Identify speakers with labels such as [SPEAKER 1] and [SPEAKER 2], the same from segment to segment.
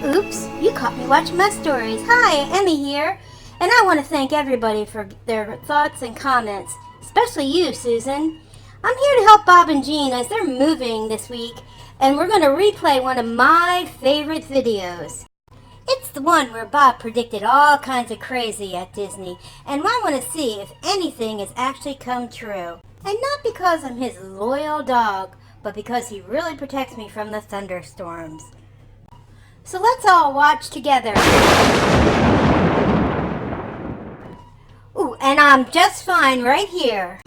[SPEAKER 1] Oops, you caught me watching my stories. Hi, Emmie here, and I want to thank everybody for their thoughts and comments, especially you, Susan. I'm here to help Bob and Jean as they're moving this week, and we're going to replay one of my favorite videos. It's the one where Bob predicted all kinds of crazy at Disney, and I want to see if anything has actually come true. And not because I'm his loyal dog, but because he really protects me from the thunderstorms. So let's all watch together. Ooh, and I'm just fine right here.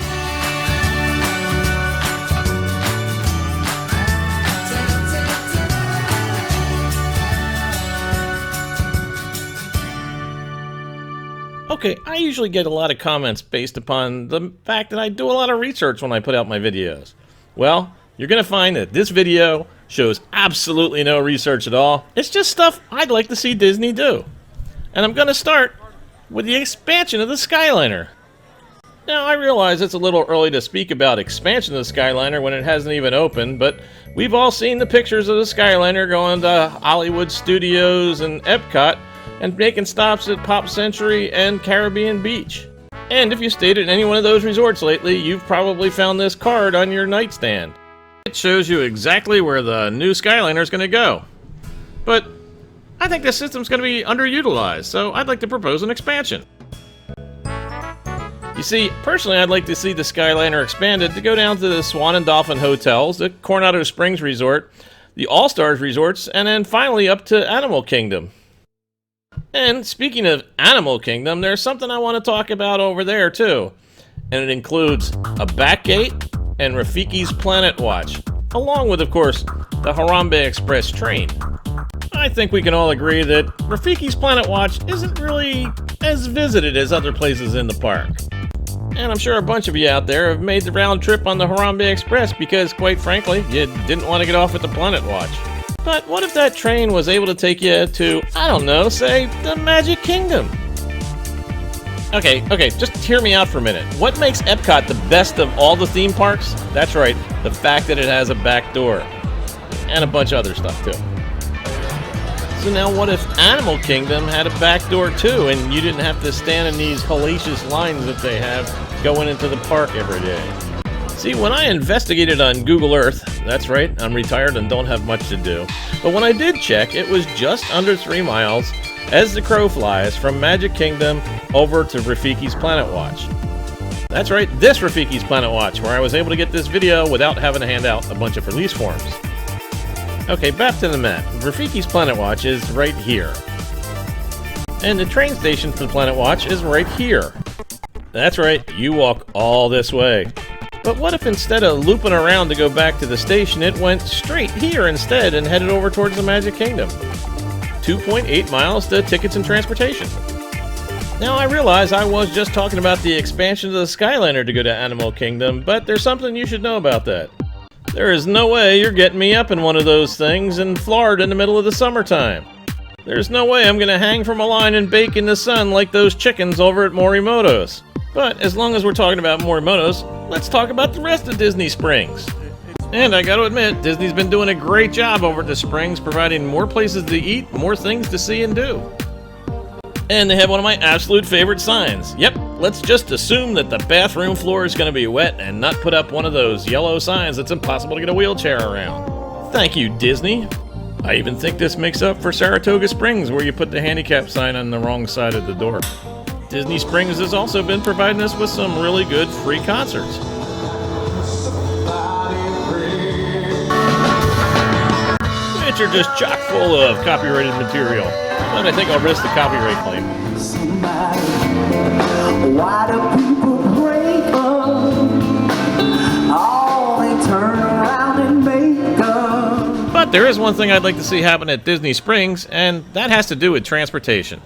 [SPEAKER 2] Okay, I usually get a lot of comments based upon the fact that I do a lot of research when I put out my videos. Well, you're going to find that this video shows absolutely no research at all. It's just stuff I'd like to see Disney do. And I'm going to start with the expansion of the Skyliner. Now, I realize it's a little early to speak about expansion of the Skyliner when it hasn't even opened, but we've all seen the pictures of the Skyliner going to Hollywood Studios and Epcot and making stops at Pop Century and Caribbean Beach. And if you stayed at any one of those resorts lately, you've probably found this card on your nightstand. It shows you exactly where the new Skyliner is going to go. But I think this system's going to be underutilized, so I'd like to propose an expansion. You see, personally I'd like to see the Skyliner expanded to go down to the Swan and Dolphin Hotels, the Coronado Springs Resort, the All-Stars Resorts, and then finally up to Animal Kingdom. And speaking of Animal Kingdom, there's something I want to talk about over there too. And it includes a back gate and Rafiki's Planet Watch, along with, of course, the Harambe Express train. I think we can all agree that Rafiki's Planet Watch isn't really as visited as other places in the park. And I'm sure a bunch of you out there have made the round trip on the Harambe Express because, quite frankly, you didn't want to get off at the Planet Watch. But what if that train was able to take you to, I don't know, say, the Magic Kingdom? Okay, just hear me out for a minute. What makes Epcot the best of all the theme parks? That's right, the fact that it has a back door. And a bunch of other stuff, too. So now what if Animal Kingdom had a back door, too, and you didn't have to stand in these hellacious lines that they have going into the park every day? See, when I investigated on Google Earth, that's right, I'm retired and don't have much to do, but when I did check, it was just under 3 miles as the crow flies from Magic Kingdom over to Rafiki's Planet Watch. That's right, this Rafiki's Planet Watch, where I was able to get this video without having to hand out a bunch of release forms. Okay, back to the map. Rafiki's Planet Watch is right here. And the train station for the Planet Watch is right here. That's right, you walk all this way. But what if instead of looping around to go back to the station, it went straight here instead and headed over towards the Magic Kingdom? 2.8 miles to tickets and transportation. Now I realize I was just talking about the expansion of the Skyliner to go to Animal Kingdom, but there's something you should know about that. There is no way you're getting me up in one of those things in Florida in the middle of the summertime. There's no way I'm going to hang from a line and bake in the sun like those chickens over at Morimoto's. But as long as we're talking about Morimoto's, let's talk about the rest of Disney Springs. And I gotta admit, Disney's been doing a great job over at the Springs, providing more places to eat, more things to see and do. And they have one of my absolute favorite signs. Yep, let's just assume that the bathroom floor is gonna be wet and not put up one of those yellow signs that's impossible to get a wheelchair around. Thank you, Disney. I even think this makes up for Saratoga Springs, where you put the handicap sign on the wrong side of the door. Disney Springs has also been providing us with some really good free concerts. Which are just chock full of copyrighted material. But I think I'll risk the copyright claim.
[SPEAKER 3] Why do people break up? Oh, they turn around and make up.
[SPEAKER 2] But there is one thing I'd like to see happen at Disney Springs, and that has to do with transportation.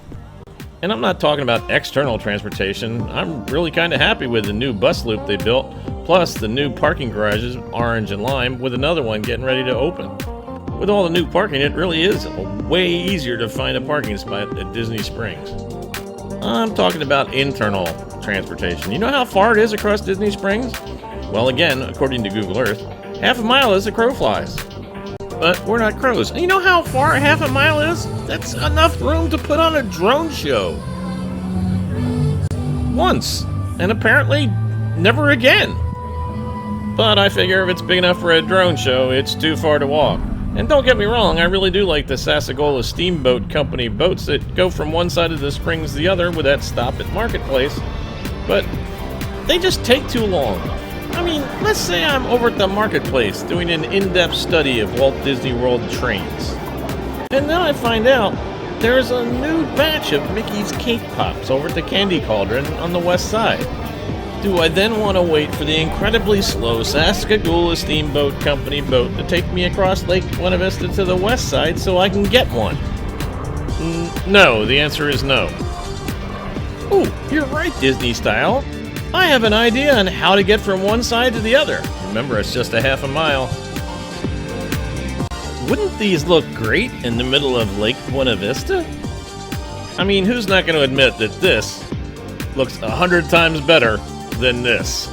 [SPEAKER 2] And I'm not talking about external transportation. I'm really kind of happy with the new bus loop they built, plus the new parking garages, orange and lime, with another one getting ready to open. With all the new parking, it really is way easier to find a parking spot at Disney Springs. I'm talking about internal transportation. You know how far it is across Disney Springs? Well, again, according to Google Earth, half a mile as the crow flies. But we're not crows. And you know how far half a mile is? That's enough room to put on a drone show. Once. And apparently never again. But I figure if it's big enough for a drone show, it's too far to walk. And don't get me wrong, I really do like the Sassagoula Steamboat Company boats that go from one side of the springs to the other with that stop at Marketplace. But they just take too long. I mean, let's say I'm over at the Marketplace doing an in-depth study of Walt Disney World trains. And then I find out there's a new batch of Mickey's Cake Pops over at the Candy Cauldron on the west side. Do I then want to wait for the incredibly slow Sassagoula Steamboat Company boat to take me across Lake Buena Vista to the west side so I can get one? No, the answer is no. Oh, you're right, Disney Style. I have an idea on how to get from one side to the other. Remember, it's just a half a mile. Wouldn't these look great in the middle of Lake Buena Vista? I mean, who's not going to admit that this looks 100 times better than this?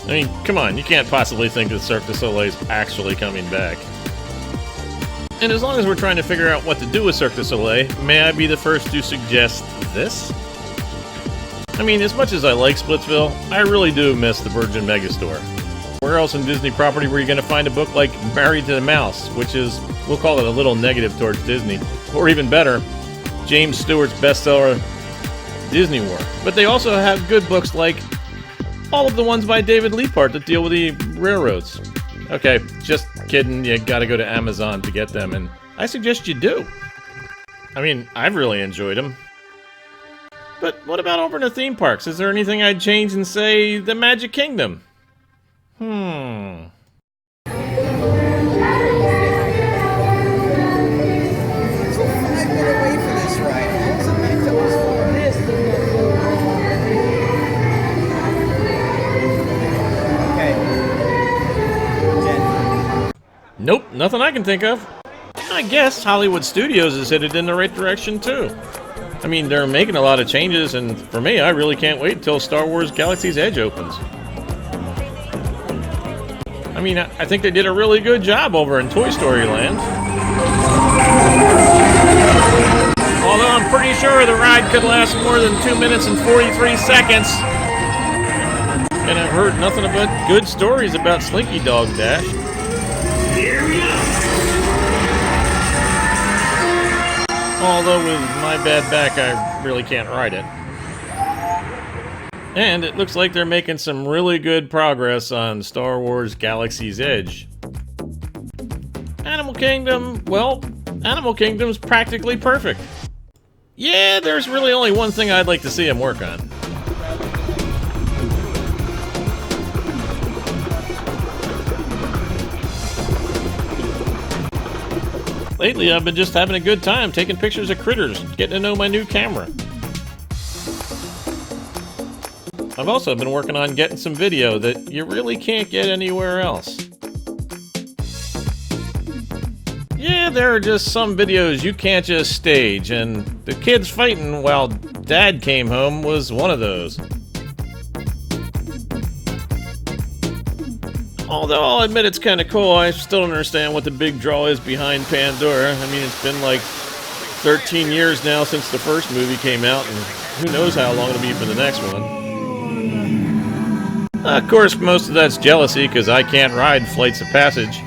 [SPEAKER 2] I mean, come on, you can't possibly think that Cirque du Soleil's actually coming back. And as long as we're trying to figure out what to do with Cirque du Soleil, may I be the first to suggest this? I mean, as much as I like Splitsville, I really do miss the Virgin Megastore. Where else in Disney property were you going to find a book like Married to the Mouse, which is, we'll call it a little negative towards Disney, or even better, James Stewart's bestseller, Disney War. But they also have good books like all of the ones by David Liepart that deal with the railroads. Okay, just kidding, you gotta go to Amazon to get them, and I suggest you do. I mean, I've really enjoyed them. But what about over in the theme parks? Is there anything I'd change in, say, the Magic Kingdom? Nope, nothing I can think of. I guess Hollywood Studios is headed in the right direction too. I mean, they're making a lot of changes, and for me, I really can't wait until Star Wars Galaxy's Edge opens. I mean, I think they did a really good job over in Toy Story Land. Although I'm pretty sure the ride could last more than 2 minutes and 43 seconds. And I've heard nothing but good stories about Slinky Dog Dash. Here we go! Although with my bad back, I really can't ride it. And it looks like they're making some really good progress on Star Wars Galaxy's Edge. Animal Kingdom, well, Animal Kingdom's practically perfect. Yeah, there's really only one thing I'd like to see him work on. Lately, I've been just having a good time taking pictures of critters, getting to know my new camera. I've also been working on getting some video that you really can't get anywhere else. Yeah, there are just some videos you can't just stage, and the kids fighting while Dad came home was one of those. Although I'll admit it's kind of cool, I still don't understand what the big draw is behind Pandora. I mean, it's been like 13 years now since the first movie came out, and who knows how long it'll be for the next one. Of course, most of that's jealousy because I can't ride Flights of Passage.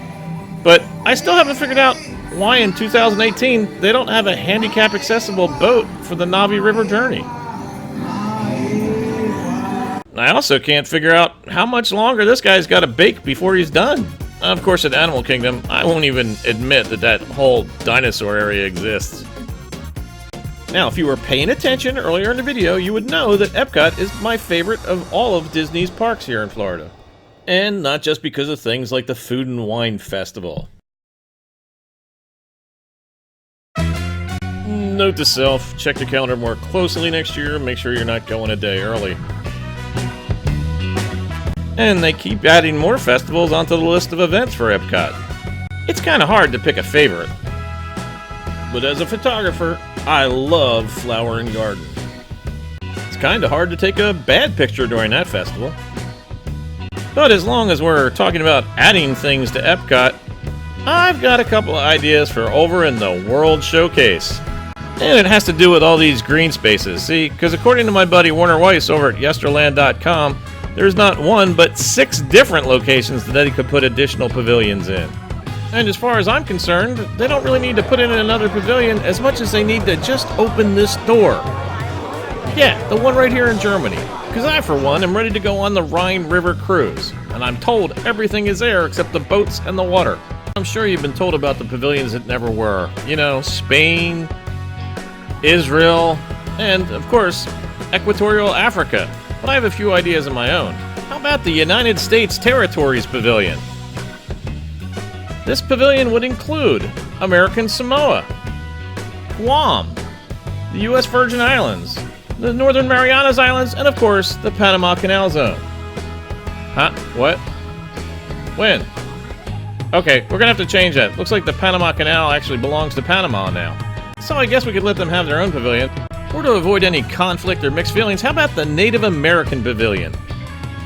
[SPEAKER 2] But I still haven't figured out why in 2018 they don't have a handicap-accessible boat for the Navi River journey. I also can't figure out how much longer this guy's got to bake before he's done. Of course, at Animal Kingdom, I won't even admit that that whole dinosaur area exists. Now, if you were paying attention earlier in the video, you would know that Epcot is my favorite of all of Disney's parks here in Florida. And not just because of things like the Food and Wine Festival. Note to self, check the calendar more closely next year, make sure you're not going a day early. And they keep adding more festivals onto the list of events for Epcot. It's kind of hard to pick a favorite. But as a photographer, I love Flower and Garden. It's kind of hard to take a bad picture during that festival. But as long as we're talking about adding things to Epcot, I've got a couple of ideas for over in the World Showcase. And it has to do with all these green spaces. See, because according to my buddy Warner Weiss over at yesterland.com, there's not one but 6 different locations that they could put additional pavilions in. And as far as I'm concerned, they don't really need to put in another pavilion as much as they need to just open this door. Yeah, the one right here in Germany. Because I, for one, am ready to go on the Rhine River cruise. And I'm told everything is there except the boats and the water. I'm sure you've been told about the pavilions that never were. You know, Spain, Israel, and, of course, Equatorial Africa. But I have a few ideas of my own. How about the United States Territories Pavilion? This pavilion would include American Samoa, Guam, the U.S. Virgin Islands, the Northern Marianas Islands, and, of course, the Panama Canal Zone. Huh? What? When? Okay, we're gonna have to change that. Looks like the Panama Canal actually belongs to Panama now. So I guess we could let them have their own pavilion. Or to avoid any conflict or mixed feelings, how about the Native American Pavilion?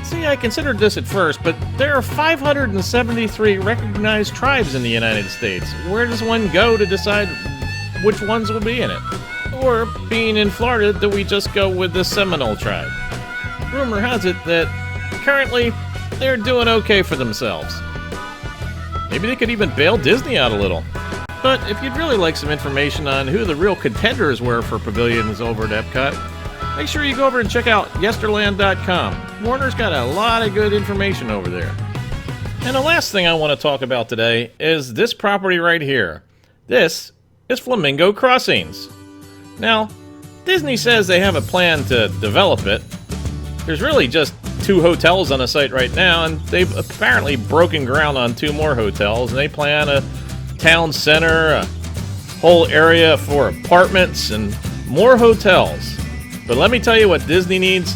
[SPEAKER 2] See, I considered this at first, but there are 573 recognized tribes in the United States. Where does one go to decide which ones will be in it? Or, being in Florida, do we just go with the Seminole tribe? Rumor has it that currently they're doing okay for themselves. Maybe they could even bail Disney out a little. But if you'd really like some information on who the real contenders were for pavilions over at Epcot, make sure you go over and check out yesterland.com. Warner's got a lot of good information over there. And the last thing I want to talk about today is this property right here. This is Flamingo Crossings. Now, Disney says they have a plan to develop it. There's really just 2 hotels on the site right now, and they've apparently broken ground on 2 more hotels, and they plan a town center, a whole area for apartments, and more hotels. But let me tell you what Disney needs,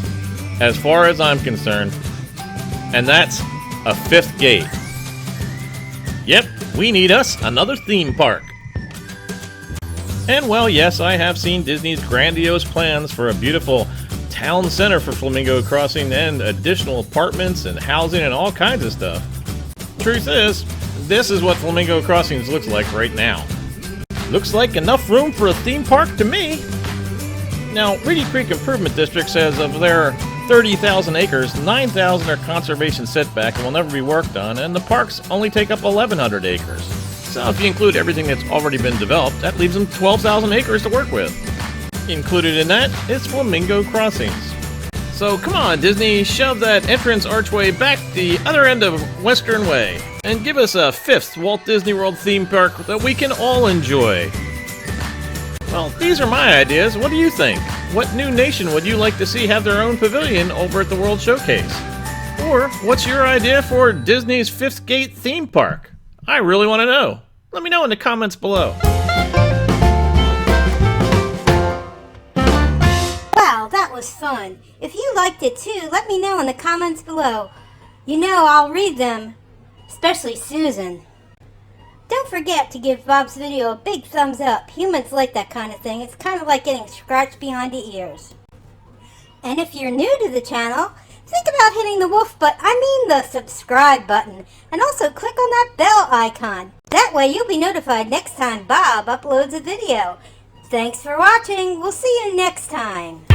[SPEAKER 2] as far as I'm concerned, and that's a 5th gate. Yep, we need us another theme park. And well, yes, I have seen Disney's grandiose plans for a beautiful town center for Flamingo Crossing and additional apartments and housing and all kinds of stuff. Truth is, this is what Flamingo Crossings looks like right now. Looks like enough room for a theme park to me. Now, Reedy Creek Improvement District says of their 30,000 acres, 9,000 are conservation setback and will never be worked on, and the parks only take up 1,100 acres. So if you include everything that's already been developed, that leaves them 12,000 acres to work with. Included in that is Flamingo Crossings. So come on, Disney, shove that entrance archway back the other end of Western Way and give us a 5th Walt Disney World theme park that we can all enjoy. Well, these are my ideas. What do you think? What new nation would you like to see have their own pavilion over at the World Showcase? Or what's your idea for Disney's 5th Gate theme park? I really want to know. Let me know in the comments below.
[SPEAKER 1] Wow, that was fun. If you liked it too, let me know in the comments below. You know I'll read them, especially Susan. Don't forget to give Bob's video a big thumbs up. Humans like that kind of thing. It's kind of like getting scratched behind the ears. And if you're new to the channel, think about hitting the subscribe button, and also click on that bell icon. That way you'll be notified next time Bob uploads a video. Thanks for watching. We'll see you next time.